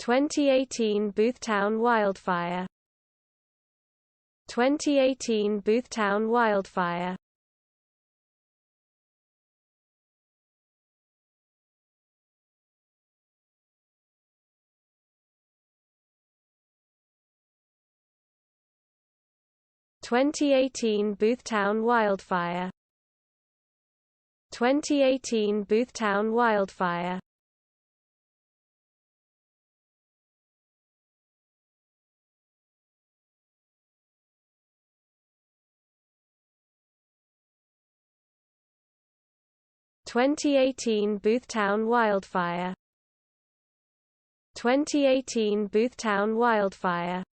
2018 Boothtown wildfire. 2018 Boothtown wildfire. 2018 Boothtown wildfire. 2018 Boothtown wildfire. 2018 Boothtown wildfire. 2018 Boothtown wildfire.